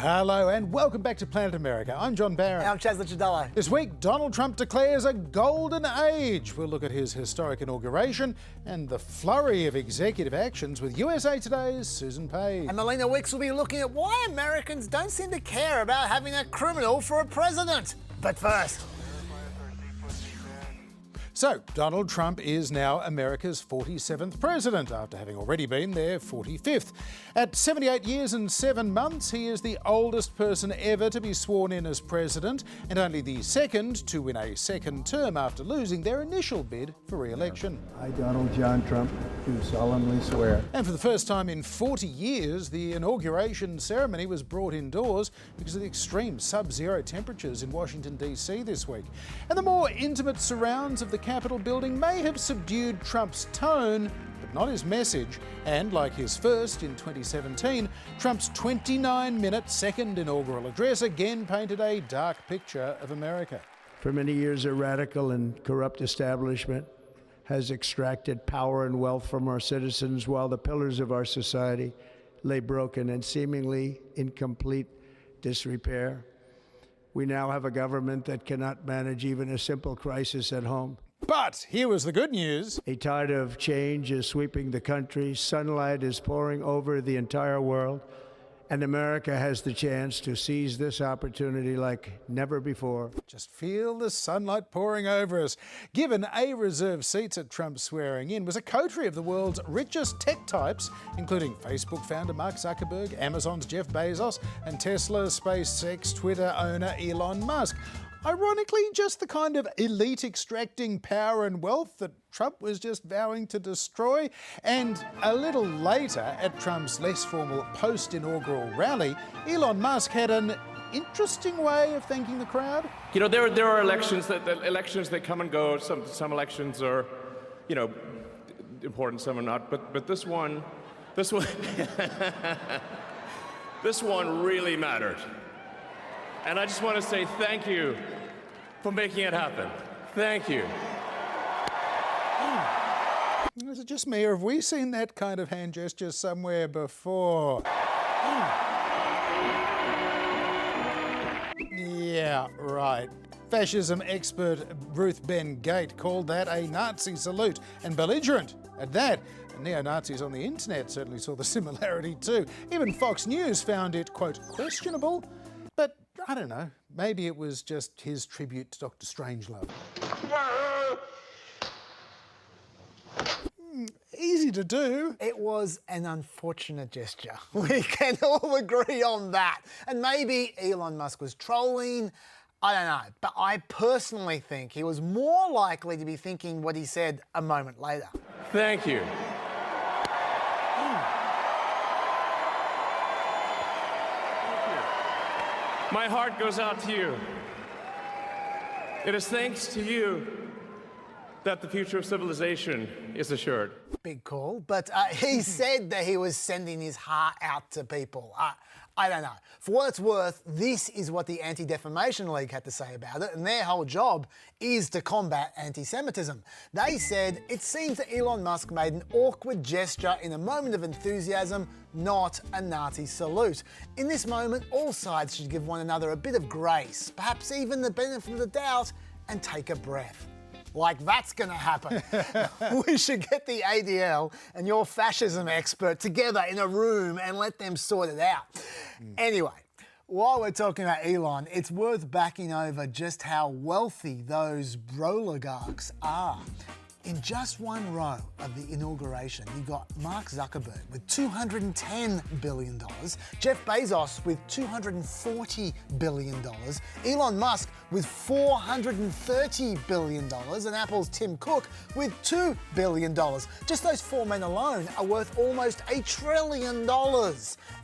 Hello and welcome back to Planet America. I'm John Barron. And I'm Licciardello. This week, Donald Trump declares a golden age. We'll look at his historic inauguration and the flurry of executive actions with USA Today's Susan Page. And Melina Wicks will be looking at why Americans don't seem to care about having a criminal for a president. But first... So, Donald Trump is now America's 47th president, after having already been their 45th. At 78 years and 7 months, he is the oldest person ever to be sworn in as president, and only the second to win a second term after losing their initial bid for re-election. I, Donald John Trump, do solemnly swear. And for the first time in 40 years, the inauguration ceremony was brought indoors because of the extreme sub-zero temperatures in Washington, D.C. this week. And the more intimate surrounds of the Capitol building may have subdued Trump's tone, but not his message. And like his first in 2017, Trump's 29-minute second inaugural address again painted a dark picture of America. For many years, a radical and corrupt establishment has extracted power and wealth from our citizens while the pillars of our society lay broken and seemingly in complete disrepair. We now have a government that cannot manage even a simple crisis at home. But here was the good news. A tide of change is sweeping the country. Sunlight is pouring over the entire world. And America has the chance to seize this opportunity like never before. Just feel the sunlight pouring over us. Given a reserved seats at Trump's swearing in was a coterie of the world's richest tech types, including Facebook founder Mark Zuckerberg, Amazon's Jeff Bezos, and Tesla, SpaceX, Twitter owner Elon Musk. Ironically, just the kind of elite extracting power and wealth that Trump was just vowing to destroy. And a little later, at Trump's less formal post-inaugural rally, Elon Musk had an interesting way of thanking the crowd. You know, there are elections that come and go. Some elections are, you know, important, some are not. But this one, this one really mattered. And I just want to say thank you for making it happen. Thank you. Is it just me, or have we seen that kind of hand gesture somewhere before? Yeah, right. Fascism expert Ruth Ben Gate called that a Nazi salute, and belligerent at that. Neo-Nazis on the internet certainly saw the similarity too. Even Fox News found it, quote, questionable. But I don't know, maybe it was just his tribute to Dr. Strangelove. Easy to do. It was an unfortunate gesture. We can all agree on that. And maybe Elon Musk was trolling. I don't know. But I personally think he was more likely to be thinking what he said a moment later. Thank you. My heart goes out to you. It is thanks to you that the future of civilization is assured. Big call, but he said that he was sending his heart out to people. I don't know. For what it's worth, this is what the Anti-Defamation League had to say about it, and their whole job is to combat anti-Semitism. They said it seems that Elon Musk made an awkward gesture in a moment of enthusiasm, not a Nazi salute. In this moment, all sides should give one another a bit of grace, perhaps even the benefit of the doubt, and take a breath. Like that's gonna happen. We should get the ADL and your fascism expert together in a room and let them sort it out. Anyway, while we're talking about Elon, it's worth backing over just how wealthy those oligarchs are. In just one row of the inauguration, you got Mark Zuckerberg with $210 billion, Jeff Bezos with $240 billion, Elon Musk with $430 billion, and Apple's Tim Cook with $2 billion. Just those four men alone are worth almost $1 trillion.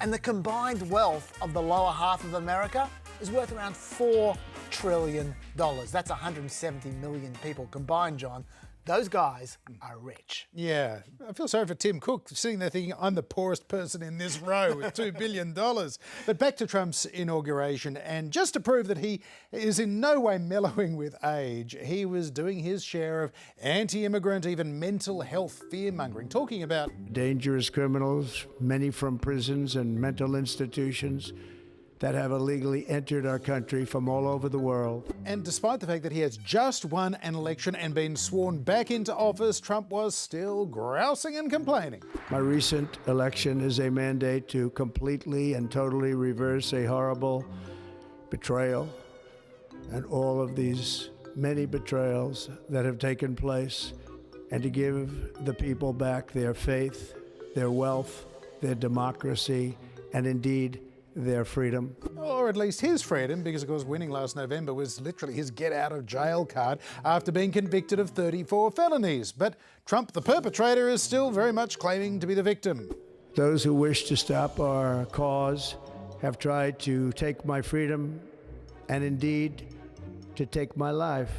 And the combined wealth of the lower half of America is worth around $4 trillion. That's 170 million people combined, John. Those guys are rich. Yeah, I feel sorry for Tim Cook sitting there thinking, I'm the poorest person in this row with $2 billion. But back to Trump's inauguration, and just to prove that he is in no way mellowing with age, he was doing his share of anti-immigrant, even mental health fear-mongering, talking about dangerous criminals, many from prisons and mental institutions, that have illegally entered our country from all over the world. And despite the fact that he has just won an election and been sworn back into office, Trump was still grousing and complaining. My recent election is a mandate to completely and totally reverse a horrible betrayal and all of these many betrayals that have taken place, and to give the people back their faith, their wealth, their democracy, and indeed their freedom. Or at least his freedom, because of course winning last November was literally his get-out-of-jail card after being convicted of 34 felonies. But Trump, the perpetrator, is still very much claiming to be the victim. Those who wish to stop our cause have tried to take my freedom and indeed to take my life.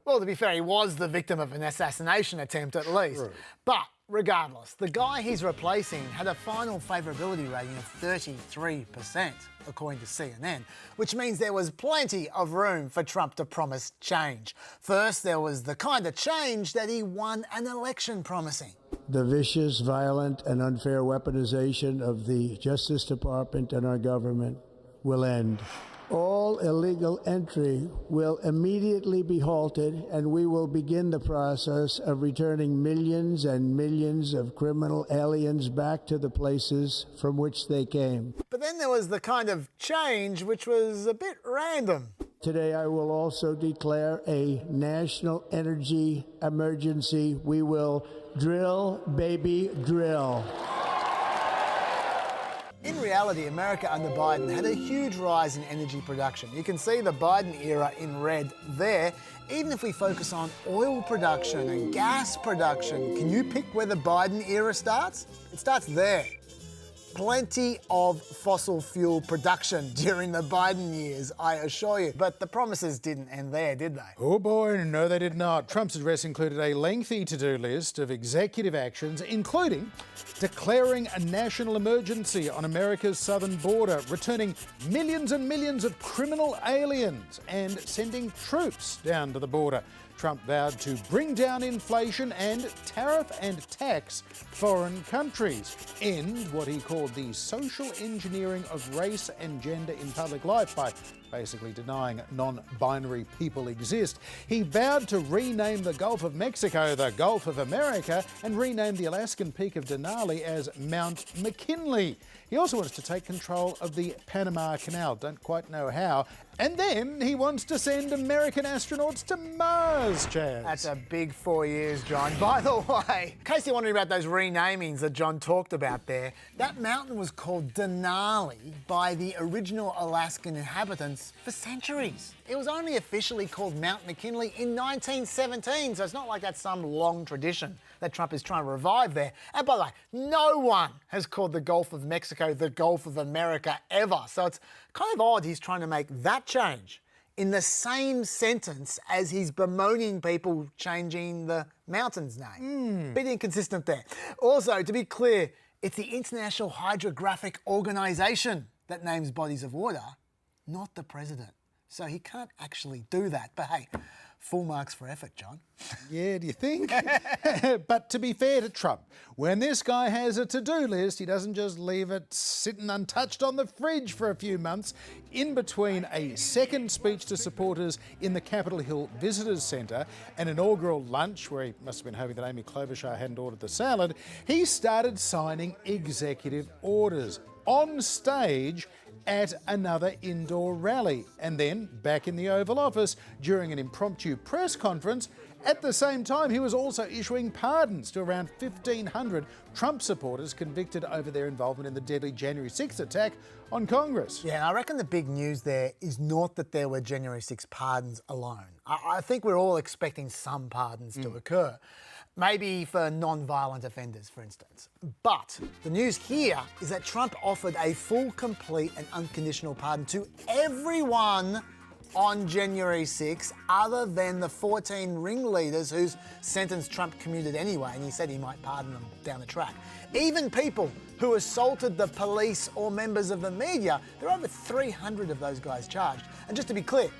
Well, to be fair, he was the victim of an assassination attempt at least. True. But regardless, the guy he's replacing had a final favourability rating of 33%, according to CNN, which means there was plenty of room for Trump to promise change. First, there was the kind of change that he won an election promising. The vicious, violent, and unfair weaponization of the Justice Department and our government will end. All illegal entry will immediately be halted, and we will begin the process of returning millions and millions of criminal aliens back to the places from which they came. But then there was the kind of change which was a bit random. Today, I will also declare a national energy emergency. We will drill, baby, drill. In reality, America under Biden had a huge rise in energy production. You can see the Biden era in red there. Even if we focus on oil production and gas production, can you pick where the Biden era starts? It starts there. Plenty of fossil fuel production during the Biden years, I assure you. But the promises didn't end there, did they? Oh boy, no they did not. Trump's address included a lengthy to-do list of executive actions, including declaring a national emergency on America's southern border, returning millions and millions of criminal aliens, and sending troops down to the border. Trump vowed to bring down inflation and tariff and tax foreign countries, end what he called the social engineering of race and gender in public life by basically denying non-binary people exist. He vowed to rename the Gulf of Mexico the Gulf of America and rename the Alaskan peak of Denali as Mount McKinley. He also wants to take control of the Panama Canal, don't quite know how. And then he wants to send American astronauts to Mars, Chaz. That's a big 4 years, John. By the way, in case you're wondering about those renamings that John talked about there, that mountain was called Denali by the original Alaskan inhabitants for centuries. It was only officially called Mount McKinley in 1917, so it's not like that's some long tradition that Trump is trying to revive there. And by the way, no one has called the Gulf of Mexico the Gulf of America ever. So it's kind of odd he's trying to make that change in the same sentence as he's bemoaning people changing the mountain's name. Bit inconsistent there. Also, to be clear, it's the International Hydrographic Organization that names bodies of water, not the president. So he can't actually do that. But hey, full marks for effort, John. Yeah, do you think? But to be fair to Trump, when this guy has a to-do list, he doesn't just leave it sitting untouched on the fridge for a few months. In between a second speech to supporters in the Capitol Hill Visitors Centre, an inaugural lunch where he must have been hoping that Amy Klobuchar hadn't ordered the salad, he started signing executive orders on stage at another indoor rally, and then back in the Oval Office during an impromptu press conference. At the same time, he was also issuing pardons to around 1,500 Trump supporters convicted over their involvement in the deadly January 6th attack on Congress. Yeah, and I reckon the big news there is not that there were January 6 pardons alone. I think we're all expecting some pardons to occur. Maybe for non-violent offenders, for instance. But the news here is that Trump offered a full, complete and unconditional pardon to everyone on January 6 other than the 14 ringleaders whose sentence Trump commuted anyway, and he said he might pardon them down the track. Even people who assaulted the police or members of the media, there are over 300 of those guys charged. And just to be clear,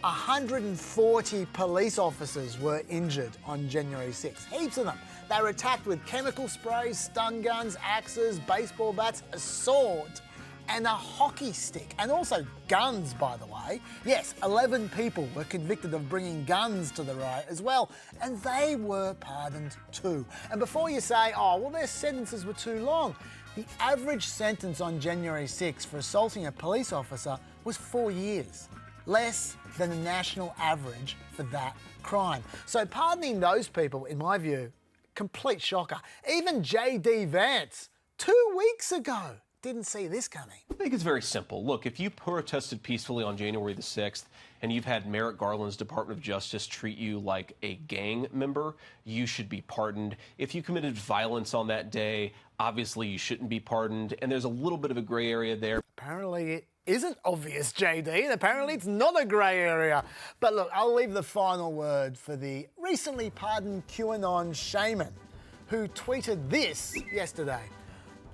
140 police officers were injured on January 6. Heaps of them. They were attacked with chemical sprays, stun guns, axes, baseball bats, a sword, and a hockey stick, and also guns, by the way. Yes, 11 people were convicted of bringing guns to the riot as well, and they were pardoned too. And before you say, oh, well, their sentences were too long, the average sentence on January 6 for assaulting a police officer was 4 years, less than the national average for that crime. So pardoning those people, in my view, complete shocker. Even J.D. Vance, 2 weeks ago, didn't see this coming. I think it's very simple. Look, if you protested peacefully on January the 6th and you've had Merrick Garland's Department of Justice treat you like a gang member, you should be pardoned. If you committed violence on that day, obviously you shouldn't be pardoned. And there's a little bit of a gray area there. Apparently it isn't obvious, JD, and apparently it's not a grey area. But look, I'll leave the final word for the recently pardoned QAnon Shamen, who tweeted this yesterday.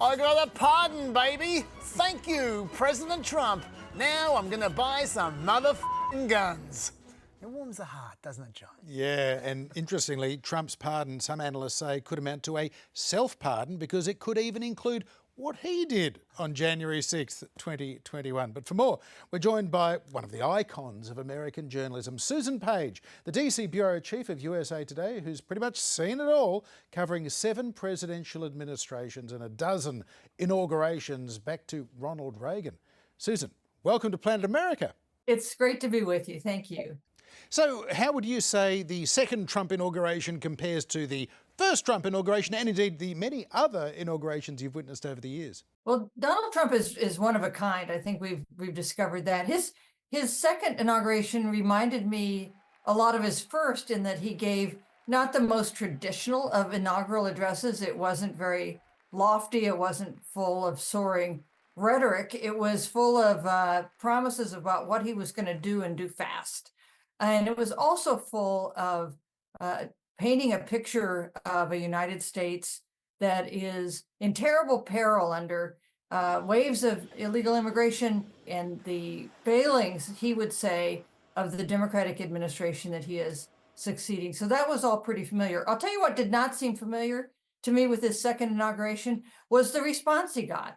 I got a pardon, baby. Thank you, President Trump. Now I'm gonna buy some motherfucking guns. It warms the heart, doesn't it, John? Yeah, and interestingly, Trump's pardon, some analysts say, could amount to a self-pardon because it could even include what he did on January 6th, 2021. But for more, we're joined by one of the icons of American journalism, Susan Page, the DC Bureau Chief of USA Today, who's pretty much seen it all, covering 7 presidential administrations and a dozen inaugurations back to Ronald Reagan. Susan, welcome to Planet America. It's great to be with you. Thank you. So how would you say the second Trump inauguration compares to the first Trump inauguration and indeed the many other inaugurations you've witnessed over the years? Well, Donald Trump is one of a kind. I think we've discovered that. His second inauguration reminded me a lot of his first in that he gave not the most traditional of inaugural addresses. It wasn't very lofty. It wasn't full of soaring rhetoric. It was full of promises about what he was going to do and do fast. And it was also full of painting a picture of a United States that is in terrible peril under waves of illegal immigration and the failings, he would say, of the Democratic administration that he is succeeding. So that was all pretty familiar. I'll tell you what did not seem familiar to me with his second inauguration was the response he got.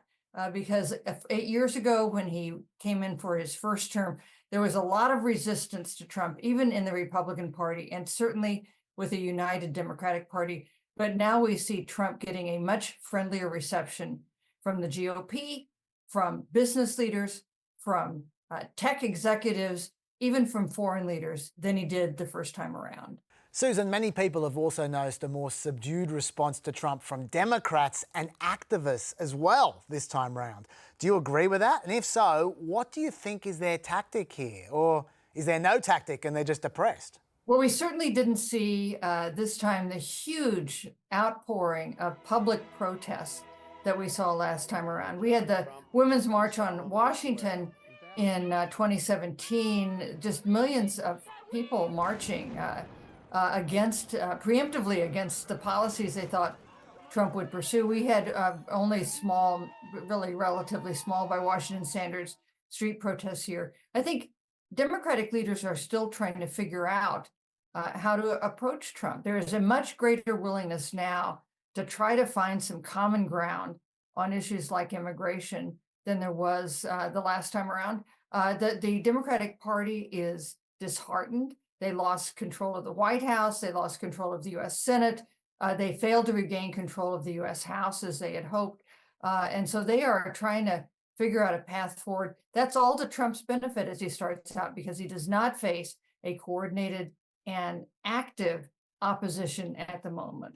Because 8 years ago, when he came in for his first term, there was a lot of resistance to Trump, even in the Republican Party, and certainly with a united Democratic Party. But now we see Trump getting a much friendlier reception from the GOP, from business leaders, from tech executives, even from foreign leaders than he did the first time around. Susan, many people have also noticed a more subdued response to Trump from Democrats and activists as well this time round. Do you agree with that? And if so, what do you think is their tactic here? Or is there no tactic and they're just depressed? Well, we certainly didn't see this time the huge outpouring of public protests that we saw last time around. We had the Women's March on Washington in 2017, just millions of people marching preemptively against the policies they thought Trump would pursue. We had only small, really relatively small by Washington standards, street protests here. I think Democratic leaders are still trying to figure out how to approach Trump. There is a much greater willingness now to try to find some common ground on issues like immigration than there was the last time around. The Democratic Party is disheartened. They lost control of the White House. They lost control of the U.S. Senate. They failed to regain control of the U.S. House as they had hoped. And so they are trying to figure out a path forward. That's all to Trump's benefit as he starts out, because he does not face a coordinated and active opposition at the moment.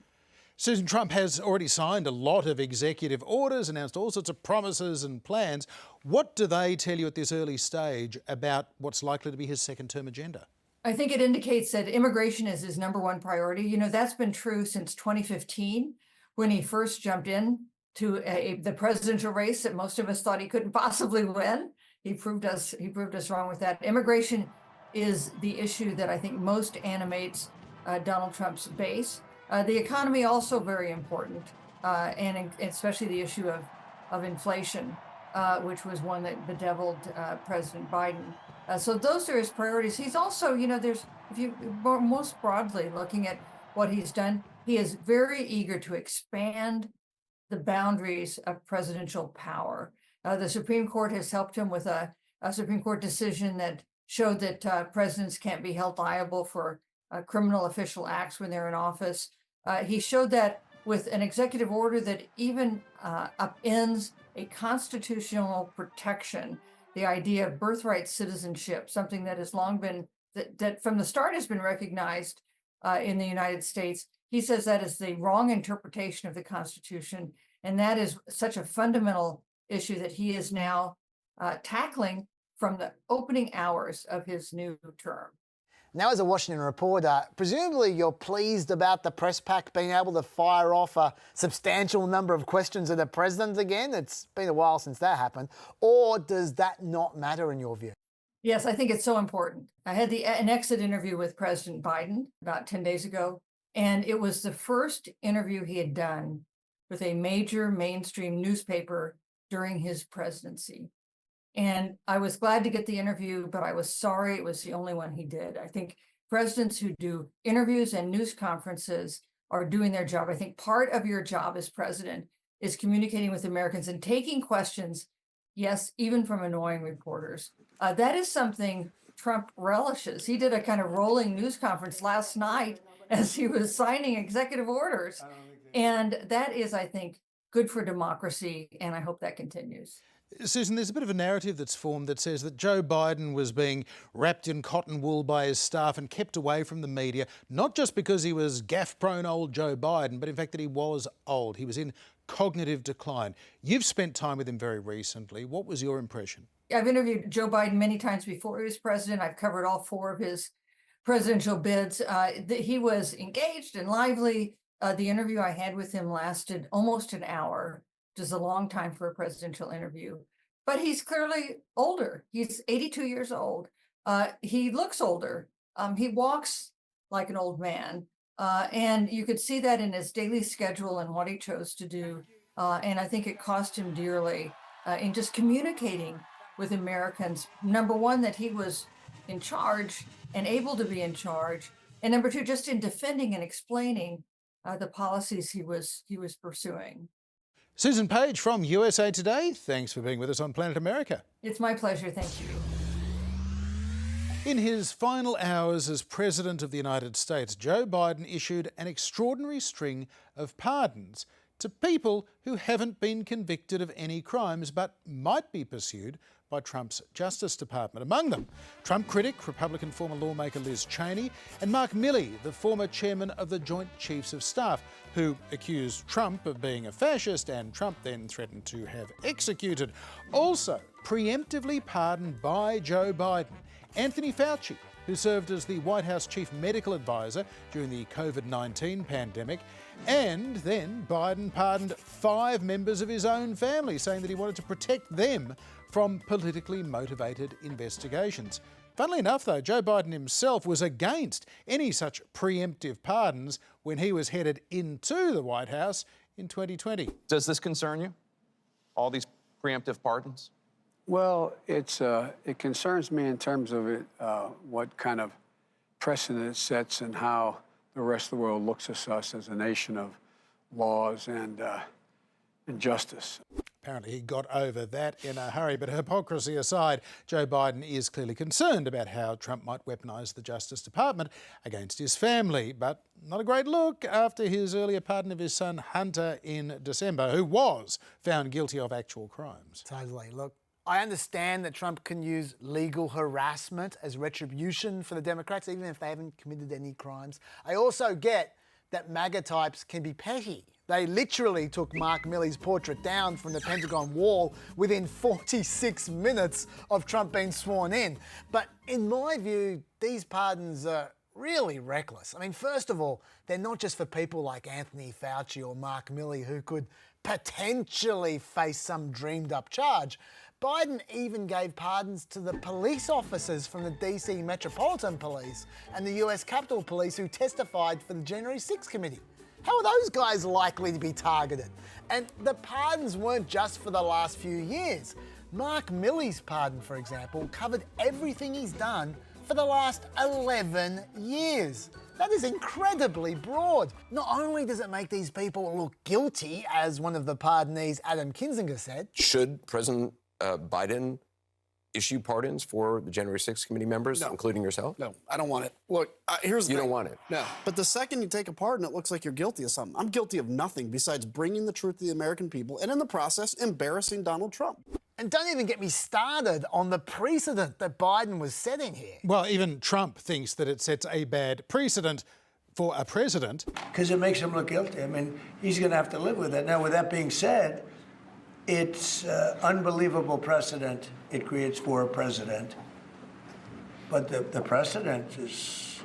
Susan, Trump has already signed a lot of executive orders, announced all sorts of promises and plans. What do they tell you at this early stage about what's likely to be his second-term agenda? I think it indicates that immigration is his number one priority. You know, that's been true since 2015, when he first jumped in to the presidential race that most of us thought he couldn't possibly win. He proved us wrong with that. Immigration is the issue that I think most animates Donald Trump's base. The economy also very important, and especially the issue of inflation, which was one that bedeviled President Biden. So those are his priorities. He's also, if you most broadly looking at what he's done, he is very eager to expand the boundaries of presidential power. The Supreme Court has helped him with a Supreme Court decision that showed that presidents can't be held liable for criminal official acts when they're in office. He showed that with an executive order that even upends a constitutional protection, the idea of birthright citizenship, something that has long been, that from the start has been recognized in the United States. He says that is the wrong interpretation of the Constitution, and that is such a fundamental issue that he is now tackling from the opening hours of his new term. Now, as a Washington reporter, presumably you're pleased about the press pack being able to fire off a substantial number of questions at the president again. It's been a while since that happened. Or does that not matter in your view? Yes, I think it's so important. I had an exit interview with President Biden about 10 days ago, and it was the first interview he had done with a major mainstream newspaper during his presidency. And I was glad to get the interview, but I was sorry it was the only one he did. I think presidents who do interviews and news conferences are doing their job. I think part of your job as president is communicating with Americans and taking questions, yes, even from annoying reporters. That is something Trump relishes. He did a kind of rolling news conference last night as he was signing executive orders. And that is, I think, good for democracy, and I hope that continues. Susan, there's a bit of a narrative that's formed that says that Joe Biden was being wrapped in cotton wool by his staff and kept away from the media, not just because he was gaffe-prone old Joe Biden, but in fact that he was old. He was in cognitive decline. You've spent time with him very recently. What was your impression? I've interviewed Joe Biden many times before he was president. I've covered all 4 of his presidential bids. He was engaged and lively. The interview I had with him lasted almost an hour, which is a long time for a presidential interview. But he's clearly older. He's 82 years old. He looks older. He walks like an old man. And you could see that in his daily schedule and what he chose to do. And I think it cost him dearly in just communicating with Americans. Number one, that he was in charge and able to be in charge. And number 2, just in defending and explaining the policies he was pursuing. Susan Page from USA Today, thanks for being with us on Planet America. It's my pleasure, thank you. In his final hours as President of the United States, Joe Biden issued an extraordinary string of pardons to people who haven't been convicted of any crimes but might be pursued by Trump's Justice Department. Among them, Trump critic, Republican former lawmaker Liz Cheney, and Mark Milley, the former chairman of the Joint Chiefs of Staff, who accused Trump of being a fascist and Trump then threatened to have executed. Also preemptively pardoned by Joe Biden, Anthony Fauci, who served as the White House chief medical advisor during the COVID-19 pandemic. And then Biden pardoned 5 members of his own family, saying that he wanted to protect them from politically motivated investigations. Funnily enough, though, Joe Biden himself was against any such preemptive pardons when he was headed into the White House in 2020. Does this concern you, all these preemptive pardons? Well, it concerns me in terms of what kind of precedent it sets and how the rest of the world looks at us as a nation of laws and justice. Apparently he got over that in a hurry, but hypocrisy aside, Joe Biden is clearly concerned about how Trump might weaponise the Justice Department against his family, but not a great look after his earlier pardon of his son Hunter in December, who was found guilty of actual crimes. Totally. Look, I understand that Trump can use legal harassment as retribution for the Democrats, even if they haven't committed any crimes. I also get that MAGA types can be petty. They literally took Mark Milley's portrait down from the Pentagon wall within 46 minutes of Trump being sworn in. But in my view, these pardons are really reckless. I mean, first of all, they're not just for people like Anthony Fauci or Mark Milley who could potentially face some dreamed up charge. Biden even gave pardons to the police officers from the DC Metropolitan Police and the US Capitol Police who testified for the January 6th committee. How are those guys likely to be targeted? And the pardons weren't just for the last few years. Mark Milley's pardon, for example, covered everything he's done for the last 11 years. That is incredibly broad. Not only does it make these people look guilty, as one of the pardonees, Adam Kinzinger, said. Should President Biden issue pardons for the January 6th committee members, including yourself? No, I don't want it. Look, here's the You thing. don't want it? No. But the second you take a pardon, it looks like you're guilty of something. I'm guilty of nothing besides bringing the truth to the American people and in the process, embarrassing Donald Trump. And don't even get me started on the precedent that Biden was setting here. Well, even Trump thinks that it sets a bad precedent for a president. Because it makes him look guilty. I mean, he's going to have to live with it. Now, with that being said, it's unbelievable precedent it creates for a president. But the precedent is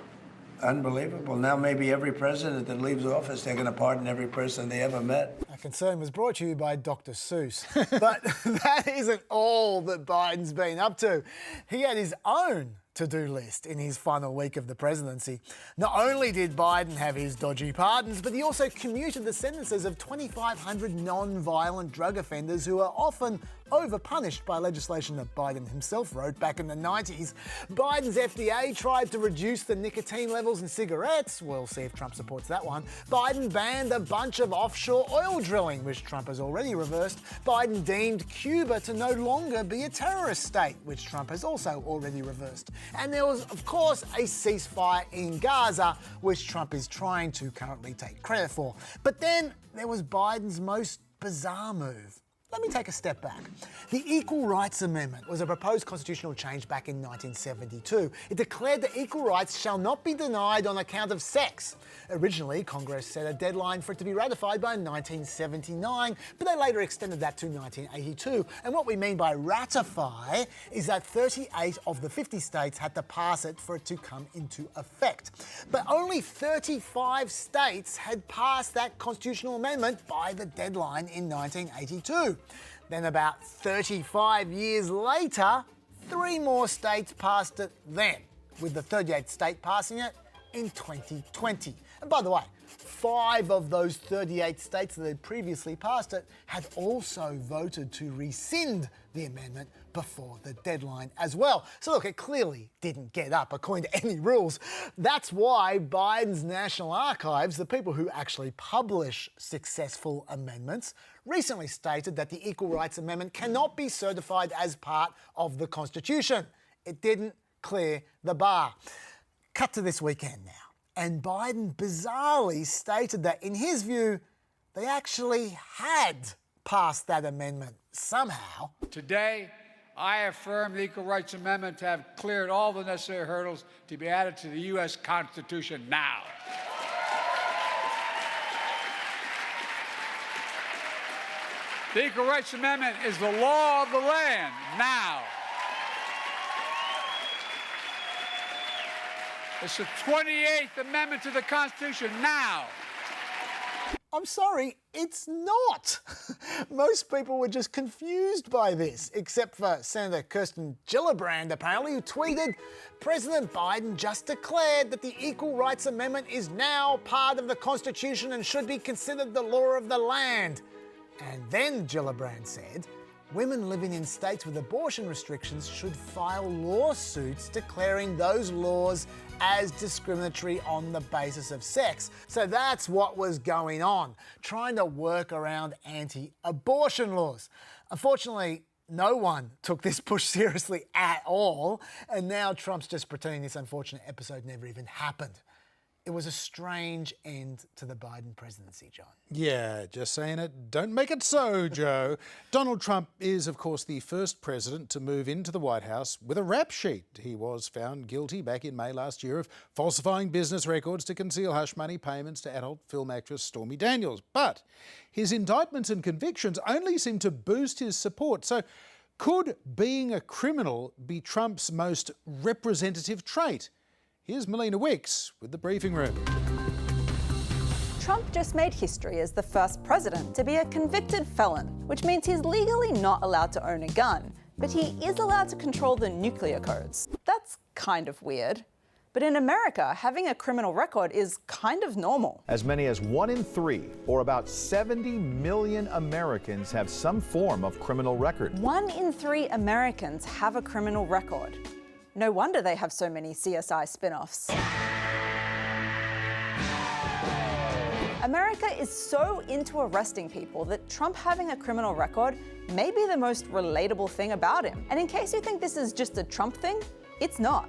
unbelievable. Now maybe every president that leaves office, they're going to pardon every person they ever met. Our concern was brought to you by Dr. Seuss. But that isn't all that Biden's been up to. He had his own to-do list in his final week of the presidency. Not only did Biden have his dodgy pardons, but he also commuted the sentences of 2,500 non-violent drug offenders who are often over-punished by legislation that Biden himself wrote back in the 90s. Biden's FDA tried to reduce the nicotine levels in cigarettes. We'll see if Trump supports that one. Biden banned a bunch of offshore oil drilling, which Trump has already reversed. Biden deemed Cuba to no longer be a terrorist state, which Trump has also already reversed. And there was, of course, a ceasefire in Gaza, which Trump is trying to currently take credit for. But then there was Biden's most bizarre move. Let me take a step back. The Equal Rights Amendment was a proposed constitutional change back in 1972. It declared that equal rights shall not be denied on account of sex. Originally, Congress set a deadline for it to be ratified by 1979, but they later extended that to 1982. And what we mean by ratify is that 38 of the 50 states had to pass it for it to come into effect. But only 35 states had passed that constitutional amendment by the deadline in 1982. Then about 35 years later, 3 more states passed it then, with the 38th state passing it in 2020. And by the way, 5 of those 38 states that had previously passed it had also voted to rescind the amendment before the deadline as well. So look, it clearly didn't get up according to any rules. That's why Biden's National Archives, the people who actually publish successful amendments, recently stated that the Equal Rights Amendment cannot be certified as part of the Constitution. It didn't clear the bar. Cut to this weekend now. And Biden bizarrely stated that, in his view, they actually had passed that amendment somehow. Today, I affirm the Equal Rights Amendment to have cleared all the necessary hurdles to be added to the U.S. Constitution now. The Equal Rights Amendment is the law of the land now. It's the 28th Amendment to the Constitution now. I'm sorry, it's not. Most people were just confused by this, except for Senator Kirsten Gillibrand, apparently, who tweeted, "President Biden just declared that the Equal Rights Amendment is now part of the Constitution and should be considered the law of the land." And then Gillibrand said, women living in states with abortion restrictions should file lawsuits declaring those laws as discriminatory on the basis of sex. So that's what was going on, trying to work around anti-abortion laws. Unfortunately, no one took this push seriously at all, and now Trump's just pretending this unfortunate episode never even happened. It was a strange end to the Biden presidency, John. Yeah, just saying it. Don't make it so, Joe. Donald Trump is, of course, the first president to move into the White House with a rap sheet. He was found guilty back in May last year of falsifying business records to conceal hush money payments to adult film actress Stormy Daniels. But his indictments and convictions only seem to boost his support. So could being a criminal be Trump's most representative trait? Here's Melina Wicks with the briefing room. Trump just made history as the first president to be a convicted felon, which means he's legally not allowed to own a gun, but he is allowed to control the nuclear codes. That's kind of weird. But in America, having a criminal record is kind of normal. As many as 1 in 3, or about 70 million Americans, have some form of criminal record. 1 in 3 Americans have a criminal record. No wonder they have so many CSI spin-offs. America is so into arresting people that Trump having a criminal record may be the most relatable thing about him. And in case you think this is just a Trump thing, it's not.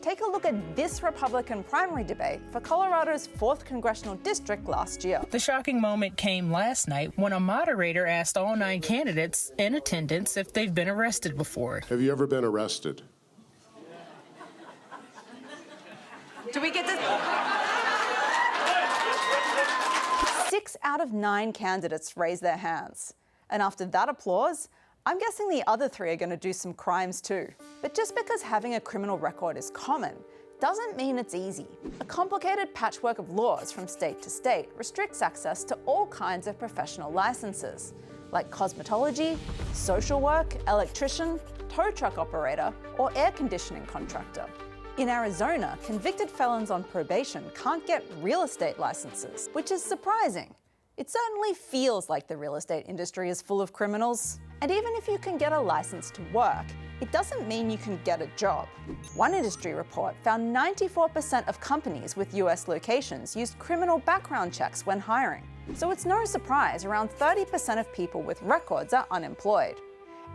Take a look at this Republican primary debate for Colorado's 4th congressional district last year. The shocking moment came last night when a moderator asked all 9 candidates in attendance if they've been arrested before. Have you ever been arrested? Do we get to... 6 out of 9 candidates raised their hands. And after that applause, I'm guessing the other 3 are going to do some crimes too. But just because having a criminal record is common doesn't mean it's easy. A complicated patchwork of laws from state to state restricts access to all kinds of professional licenses, like cosmetology, social work, electrician, tow truck operator, or air conditioning contractor. In Arizona, convicted felons on probation can't get real estate licenses, which is surprising. It certainly feels like the real estate industry is full of criminals. And even if you can get a license to work, it doesn't mean you can get a job. One industry report found 94% of companies with US locations used criminal background checks when hiring. So it's no surprise around 30% of people with records are unemployed.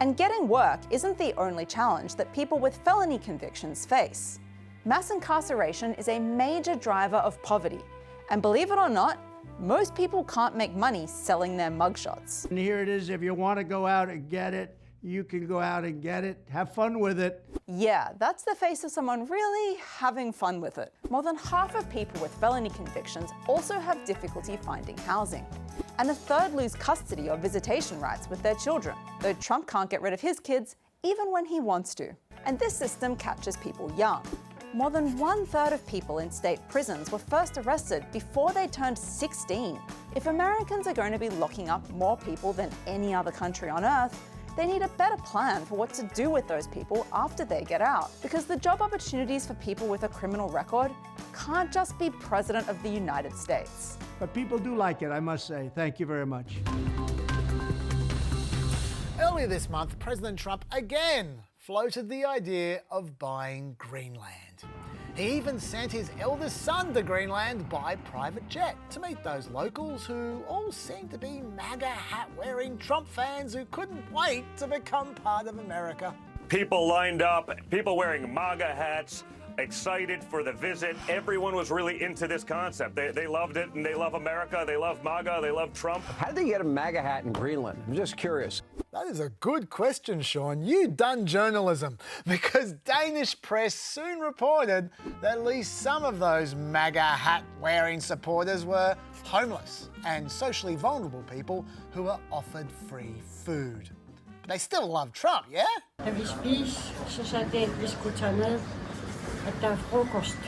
And getting work isn't the only challenge that people with felony convictions face. Mass incarceration is a major driver of poverty. And believe it or not, most people can't make money selling their mugshots. And here it is, if you want to go out and get it, you can go out and get it. Have fun with it. Yeah, that's the face of someone really having fun with it. More than half of people with felony convictions also have difficulty finding housing. And a third lose custody or visitation rights with their children, though Trump can't get rid of his kids even when he wants to. And this system catches people young. More than 1/3 of people in state prisons were first arrested before they turned 16. If Americans are going to be locking up more people than any other country on earth, they need a better plan for what to do with those people after they get out. Because the job opportunities for people with a criminal record can't just be President of the United States. But people do like it, I must say. Thank you very much. Earlier this month, President Trump again floated the idea of buying Greenland. He even sent his eldest son to Greenland by private jet to meet those locals who all seem to be MAGA hat-wearing Trump fans who couldn't wait to become part of America. People lined up, people wearing MAGA hats, excited for the visit. Everyone was really into this concept. They loved it, and they love America, they love MAGA, they love Trump. How did they get a MAGA hat in Greenland? I'm just curious. That is a good question, Sean. You done journalism, because Danish press soon reported that at least some of those MAGA hat-wearing supporters were homeless and socially vulnerable people who were offered free food. But they still love Trump, yeah? Da vi spiste, så sagde det, at vi skulle tage med, at der er frokost.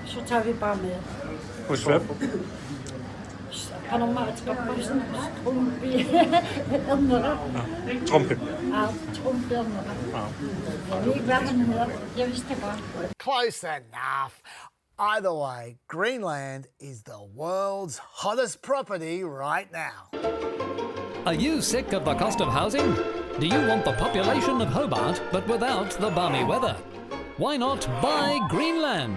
Så tager vi bare med. Hos hvem? Kan man Trumpen? Trumpen. Ja, Trumpen. Jeg ved ikke, hvad han hedder. Jeg vidste det bare. Close enough. Either way, Greenland is the world's hottest property right now. Are you sick of the cost of housing? Do you want the population of Hobart, but without the balmy weather? Why not buy Greenland?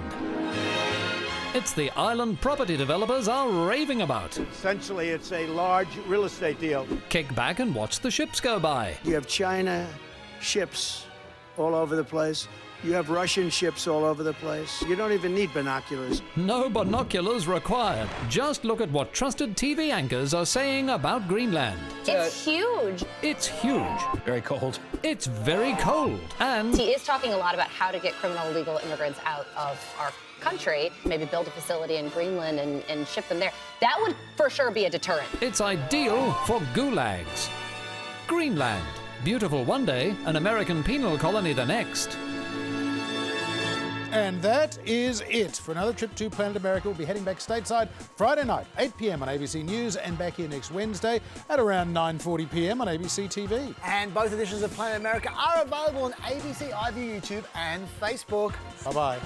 It's the island property developers are raving about. Essentially, it's a large real estate deal. Kick back and watch the ships go by. You have China ships all over the place. You have Russian ships all over the place. You don't even need binoculars. No binoculars required. Just look at what trusted TV anchors are saying about Greenland. It's huge. It's huge. Very cold. It's very cold. And He is talking a lot about how to get criminal illegal immigrants out of our country, maybe build a facility in Greenland and ship them there. That would for sure be a deterrent. it's ideal for gulags. Greenland. Beautiful one day, an American penal colony the next. And that is it for another trip to Planet America. We'll be heading back stateside Friday night, 8 p.m. on ABC News, and back here next Wednesday at around 9:40 p.m. on ABC TV. And both editions of Planet America are available on ABC, iView, YouTube, and Facebook. Bye-bye.